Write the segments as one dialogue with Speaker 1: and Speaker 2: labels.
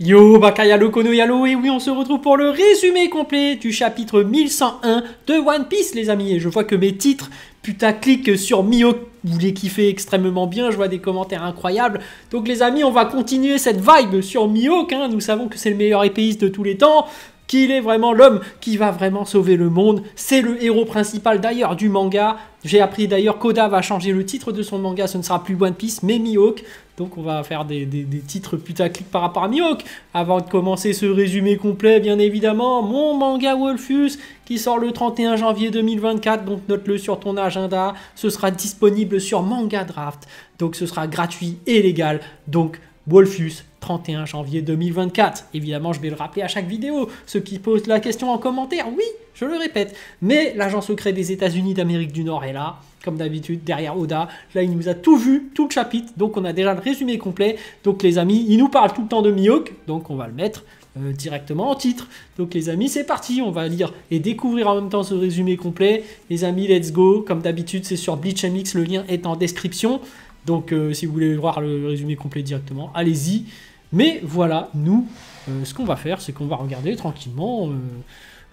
Speaker 1: Yo, Bakayalo Kono Yalo, et oui, on se retrouve pour le résumé complet du chapitre 1101 de One Piece, les amis. Et je vois que mes titres putaclic sur Mihawk, vous les kiffez extrêmement bien, je vois des commentaires incroyables. Donc les amis, on va continuer cette vibe sur Mihawk, hein. Nous savons que c'est le meilleur épéiste de tous les temps, qu'il est vraiment l'homme qui va vraiment sauver le monde. C'est le héros principal d'ailleurs du manga. J'ai appris d'ailleurs qu'Oda va changer le titre de son manga, ce ne sera plus One Piece mais Mihawk. Donc on va faire des titres putaclic par rapport à Mihawk. Avant de commencer ce résumé complet, bien évidemment, mon manga Wolfus qui sort le 31 janvier 2024. Donc note-le sur ton agenda. Ce sera disponible sur Manga Draft. Donc ce sera gratuit et légal. Donc Wolfus, 31 janvier 2024. Évidemment, je vais le rappeler à chaque vidéo. Ceux qui posent la question en commentaire, oui, je le répète. Mais l'agent secret des États-Unis d'Amérique du Nord est là, comme d'habitude, derrière Oda. Là, il nous a tout vu, tout le chapitre. Donc, on a déjà le résumé complet. Donc, les amis, il nous parle tout le temps de Mihawk. Donc, on va le mettre directement en titre. Donc, les amis, c'est parti. On va lire et découvrir en même temps ce résumé complet. Les amis, let's go. Comme d'habitude, c'est sur Bleach MX. Le lien est en description. Donc, si vous voulez voir le résumé complet directement, allez-y. Mais voilà, nous, ce qu'on va faire, c'est qu'on va regarder tranquillement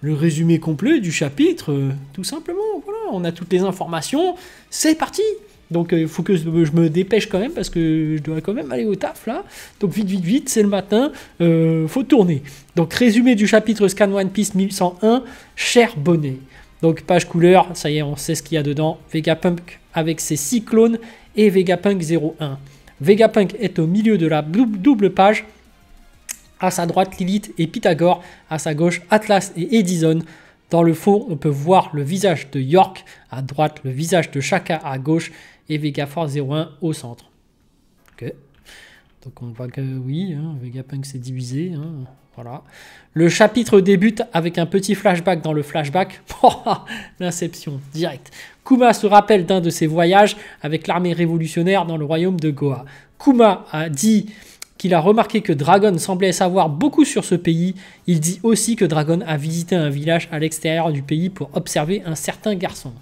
Speaker 1: le résumé complet du chapitre. Tout simplement, voilà, on a toutes les informations. C'est parti! Donc, il faut que je me dépêche quand même, parce que je dois quand même aller au taf, là. Donc, vite, vite, vite, c'est le matin, faut tourner. Donc, résumé du chapitre Scan One Piece 1101, Cher Bonnet. Donc, page couleur, ça y est, on sait ce qu'il y a dedans. Vegapunk avec ses cyclones et Vegapunk 01. Vegapunk est au milieu de la double page. À sa droite, Lilith et Pythagore. À sa gauche, Atlas et Edison. Dans le fond, on peut voir le visage de York. À droite, le visage de Shaka à gauche. Et Vegaforce 01 au centre. Ok. Donc on voit que oui, hein, Vegapunk s'est divisé. Hein, voilà. Le chapitre débute avec un petit flashback dans le flashback. L'inception, direct. Kuma se rappelle d'un de ses voyages avec l'armée révolutionnaire dans le royaume de Goa. Kuma a dit qu'il a remarqué que Dragon semblait savoir beaucoup sur ce pays. Il dit aussi que Dragon a visité un village à l'extérieur du pays pour observer un certain garçon.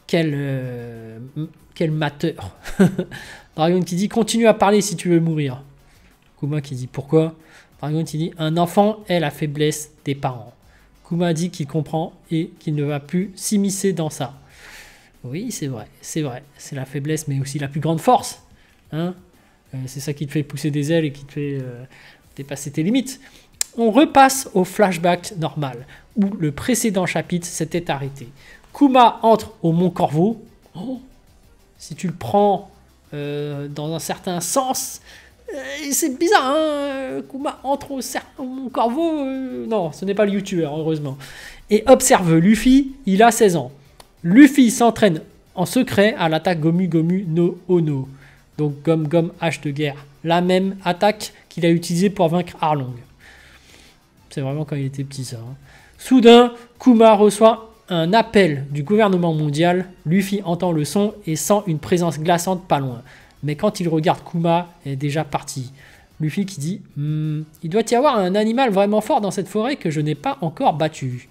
Speaker 1: Quel mateur. Dragon qui dit « Continue à parler si tu veux mourir ». Kuma qui dit « Pourquoi ?» Dragon qui dit « Un enfant est la faiblesse des parents ». Kuma dit qu'il comprend et qu'il ne va plus s'immiscer dans ça. Oui, c'est vrai, c'est vrai. C'est la faiblesse, mais aussi la plus grande force. Hein, c'est ça qui te fait pousser des ailes et qui te fait dépasser tes limites. On repasse au flashback normal, où le précédent chapitre s'était arrêté. Kuma entre au Mont Corvo. Oh, si tu le prends dans un certain sens... c'est bizarre, hein, Kuma entre au Mont Corvo. Non, ce n'est pas le youtubeur, heureusement. Et observe Luffy, il a 16 ans. Luffy s'entraîne en secret à l'attaque Gomu Gomu no Ono. Donc Gom Gom hache de guerre. La même attaque qu'il a utilisée pour vaincre Arlong. C'est vraiment quand il était petit, ça. Hein. Soudain, Kuma reçoit un appel du gouvernement mondial. Luffy entend le son et sent une présence glaçante pas loin. Mais quand il regarde Kuma, elle est déjà partie. Luffy qui dit « Il doit y avoir un animal vraiment fort dans cette forêt que je n'ai pas encore battu. »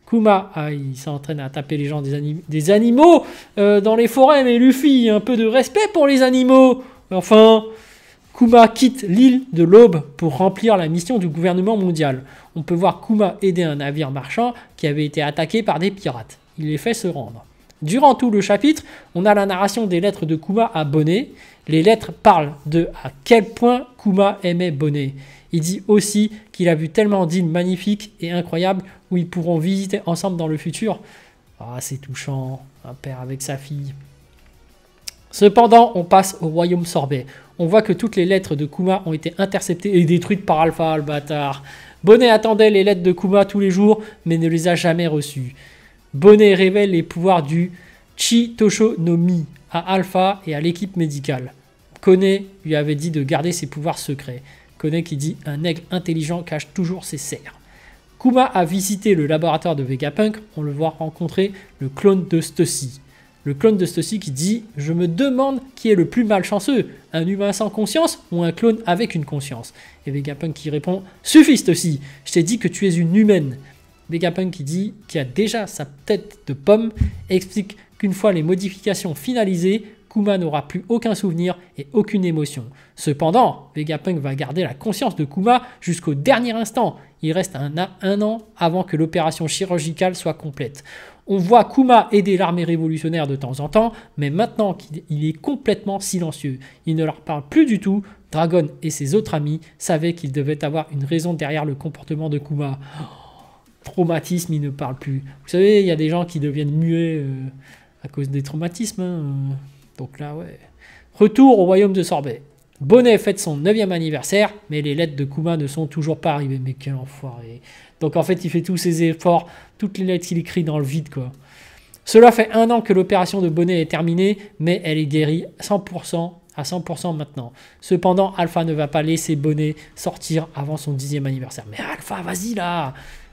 Speaker 1: Kuma, il s'entraîne à taper les gens des animaux dans les forêts, mais Luffy, un peu de respect pour les animaux. Enfin, Kuma quitte l'île de l'Aube pour remplir la mission du gouvernement mondial. On peut voir Kuma aider un navire marchand qui avait été attaqué par des pirates. Il les fait se rendre. Durant tout le chapitre, on a la narration des lettres de Kuma à Bonnet. Les lettres parlent de à quel point Kuma aimait Bonnet. Il dit aussi qu'il a vu tellement d'îles magnifiques et incroyables où ils pourront visiter ensemble dans le futur. Ah, c'est touchant, un père avec sa fille. Cependant, on passe au royaume Sorbet. On voit que toutes les lettres de Kuma ont été interceptées et détruites par Alpha, le bâtard. Bonnet attendait les lettres de Kuma tous les jours, mais ne les a jamais reçues. Bonnet révèle les pouvoirs du Chitosho no Mi à Alpha et à l'équipe médicale. Kone lui avait dit de garder ses pouvoirs secrets. Kone qui dit « Un aigle intelligent cache toujours ses serres ». Kuma a visité le laboratoire de Vegapunk. On le voit rencontrer le clone de Stussy. Le clone de Stussy qui dit « Je me demande qui est le plus malchanceux, un humain sans conscience ou un clone avec une conscience ?» Et Vegapunk qui répond « Suffit Stussy, je t'ai dit que tu es une humaine ». Vegapunk qui dit qu'il a déjà sa tête de pomme explique qu'une fois les modifications finalisées, Kuma n'aura plus aucun souvenir et aucune émotion. Cependant, Vegapunk va garder la conscience de Kuma jusqu'au dernier instant. Il reste un an avant que l'opération chirurgicale soit complète. On voit Kuma aider l'armée révolutionnaire de temps en temps, mais maintenant qu'il est complètement silencieux. Il ne leur parle plus du tout. Dragon et ses autres amis savaient qu'il devait avoir une raison derrière le comportement de Kuma. Traumatisme, il ne parle plus. Vous savez, il y a des gens qui deviennent muets à cause des traumatismes. Hein. Donc là, ouais. Retour au royaume de Sorbet. Bonnet fête son 9e anniversaire, mais les lettres de Kuma ne sont toujours pas arrivées. Mais quel enfoiré. Donc en fait, il fait tous ses efforts, toutes les lettres qu'il écrit dans le vide, quoi. Cela fait 1 an que l'opération de Bonnet est terminée, mais elle est guérie à 100% maintenant. Cependant, Alpha ne va pas laisser Bonnet sortir avant son 10e anniversaire. Mais Alpha, vas-y là,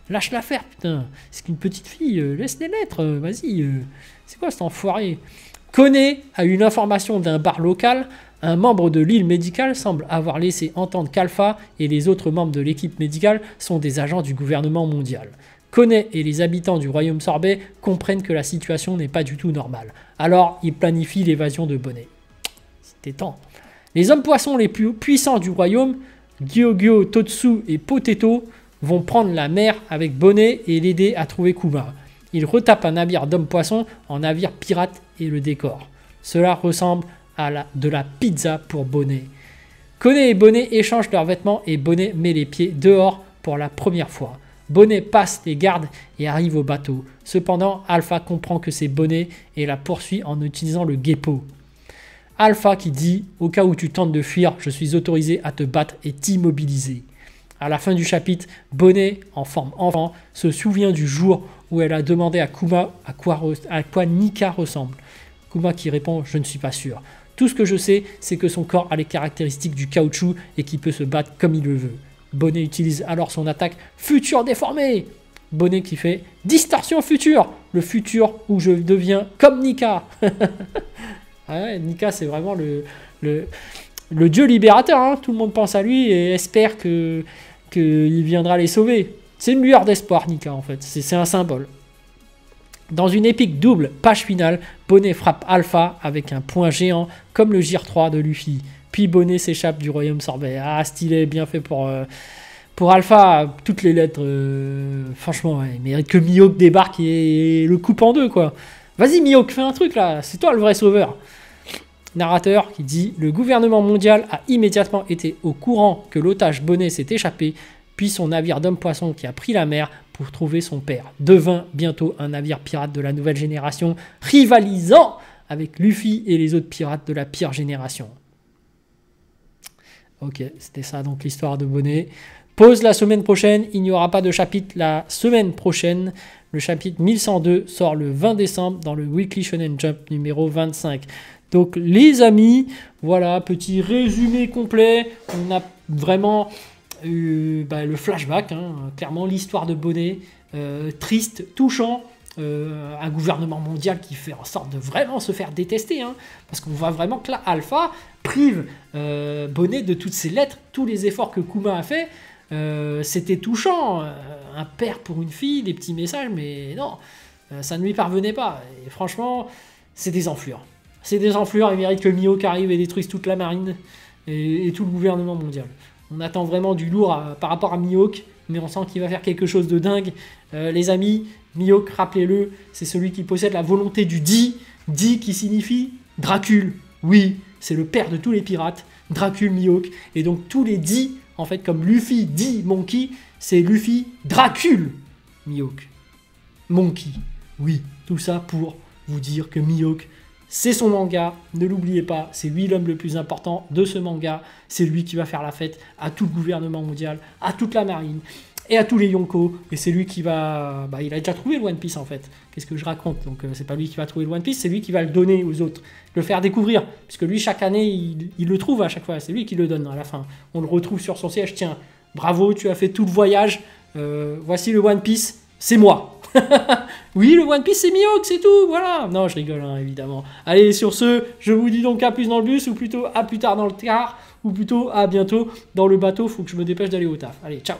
Speaker 1: lâche-la faire, putain. C'est qu'une petite fille, laisse les lettres, vas-y. C'est quoi cet enfoiré? Koné a eu une information d'un bar local. Un membre de l'île médicale semble avoir laissé entendre qu'Alpha et les autres membres de l'équipe médicale sont des agents du gouvernement mondial. Koné et les habitants du royaume Sorbet comprennent que la situation n'est pas du tout normale. Alors, ils planifient l'évasion de Bonnet. C'était temps. Les hommes poissons les plus puissants du royaume, Gyogyo, Totsu et Potato, vont prendre la mer avec Bonnet et l'aider à trouver Kuma. Ils retapent un navire d'hommes poissons en navire pirate et le décor. Cela ressemble à de la pizza pour Bonnet. Koné et Bonnet échangent leurs vêtements et Bonnet met les pieds dehors pour la première fois. Bonnet passe les gardes et arrive au bateau. Cependant, Alpha comprend que c'est Bonnet et la poursuit en utilisant le guépo. Alpha qui dit « Au cas où tu tentes de fuir, je suis autorisé à te battre et t'immobiliser ». À la fin du chapitre, Bonnet, en forme enfant, se souvient du jour où elle a demandé à Kuma à quoi Nika ressemble. Kuma qui répond « Je ne suis pas sûr ». Tout ce que je sais, c'est que son corps a les caractéristiques du caoutchouc et qu'il peut se battre comme il le veut. Bonnet utilise alors son attaque futur déformé. Bonnet qui fait distorsion future, le futur où je deviens comme Nika. Ah ouais, Nika c'est vraiment le dieu libérateur, hein. Tout le monde pense à lui et espère qu'il viendra les sauver. C'est une lueur d'espoir Nika en fait, c'est un symbole. Dans une épique double page finale, Bonnet frappe Alpha avec un poing géant comme le Gear 3 de Luffy. Puis Bonnet s'échappe du royaume Sorbet. Ah, stylé, bien fait pour Alpha. Toutes les lettres, franchement, ouais, il mérite que Mihawk débarque et le coupe en deux, quoi. Vas-y Mihawk, fais un truc là, c'est toi le vrai sauveur. Narrateur qui dit « Le gouvernement mondial a immédiatement été au courant que l'otage Bonnet s'est échappé, puis son navire d'homme-poisson qui a pris la mer pour trouver son père devint bientôt un navire pirate de la nouvelle génération, rivalisant avec Luffy et les autres pirates de la pire génération. » Ok, c'était ça donc l'histoire de Bonnet. Pause la semaine prochaine, il n'y aura pas de chapitre la semaine prochaine. Le chapitre 1102 sort le 20 décembre dans le Weekly Shonen Jump numéro 25. Donc les amis, voilà, petit résumé complet. On a vraiment eu le flashback, hein, clairement l'histoire de Bonnet, triste, touchant. Un gouvernement mondial qui fait en sorte de vraiment se faire détester, hein, parce qu'on voit vraiment que là, Alpha prive Bonnet de toutes ses lettres, tous les efforts que Kuma a fait. C'était touchant, un père pour une fille, des petits messages, mais non, ça ne lui parvenait pas. Et franchement, c'est des enflures. C'est des enflures, il mérite que Mihawk arrive et détruise toute la marine et tout le gouvernement mondial. On attend vraiment du lourd par rapport à Mihawk, mais on sent qu'il va faire quelque chose de dingue. Les amis, Mihawk, rappelez-le, c'est celui qui possède la volonté du Di. Di qui signifie Dracule. Oui, c'est le père de tous les pirates, Dracule Mihawk. Et donc tous les Di, en fait, comme Luffy, Di, Monkey, c'est Luffy, Dracule Mihawk. Monkey. Oui, tout ça pour vous dire que Mihawk, c'est son manga, ne l'oubliez pas, c'est lui l'homme le plus important de ce manga, c'est lui qui va faire la fête à tout le gouvernement mondial, à toute la marine et à tous les Yonko, et c'est lui qui va... il a déjà trouvé le One Piece en fait, qu'est-ce que je raconte, donc c'est pas lui qui va trouver le One Piece, c'est lui qui va le donner aux autres, le faire découvrir, puisque lui chaque année il le trouve à chaque fois, c'est lui qui le donne à la fin, on le retrouve sur son siège, tiens, bravo, tu as fait tout le voyage, voici le One Piece, c'est moi. Oui, le One Piece c'est Mihawk, c'est tout, voilà. Non, je rigole, hein, évidemment. Allez, sur ce, je vous dis donc à plus dans le bus, ou plutôt à plus tard dans le car, ou plutôt à bientôt dans le bateau, faut que je me dépêche d'aller au taf. Allez, ciao.